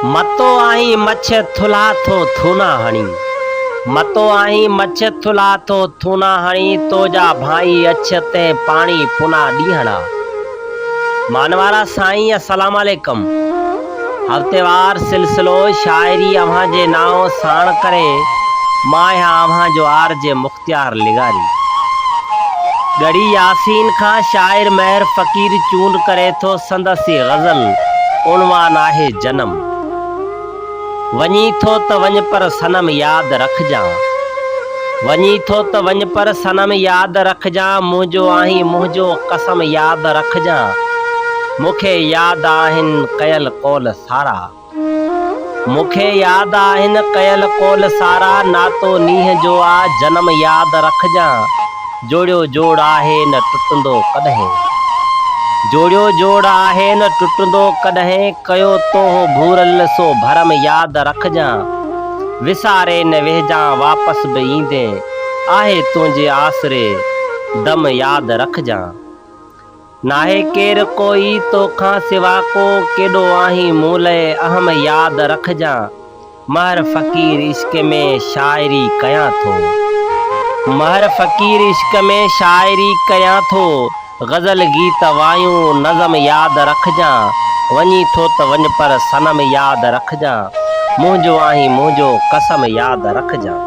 मतो आई मछ थुला थो थूना हणी। मतो आई मछ थुला थो थूना हणी। तोजा भाई अछ ते पानी पुना ॾीहणा। मानवारा साईं अस्सलाम वालेकुम। हफ्तेवार सिलसिलो शायरी अव्हां जे नाव साण करे मां अव्हां जो आरजे मुख्तियार लिगारी। गड़ी यासीन खां शायर महर फ़कीर चूंड करे थो संदसी गज़ल। उनवान आहे जन्म। वञी थो त वञ पर सनम याद रखजां। वञी थो त वञ पर सनम याद रखजां। मुंहिंजो आहीं मुंहिंजो कसम याद रखजां। मूंखे याद आहिनि कयल कौल सारा। मूंखे याद आहिनि कयल कौल सारा। नातो नीह जो आ जन्म याद रखजां। जोड़ियो जोड़ आहे न टुटंदो कॾहिं। जोड़ियो जोड़ आहे न टुटंदो कॾहिं। कयो तोह भूरल सो भरम याद रखजां। विसारे न वेहजां वापस बि ईंदे। आहे तुंहिंजे आसरे दम याद रखजां। नाहे केर कोई तोखां सिवा को। केॾो आहीं मूं लाइ अहम याद रखजां। महर फ़कीर इश्क में शायरी कयां थो। महर फ़कीर इश्क में शायरी कयां थो। गज़ल गीत वायूं नज़म याद रखजां। वञी थो त वञ पर सनम याद रखजां। मुंहिंजो आहीं मुंहिंजो कसम याद रखजां।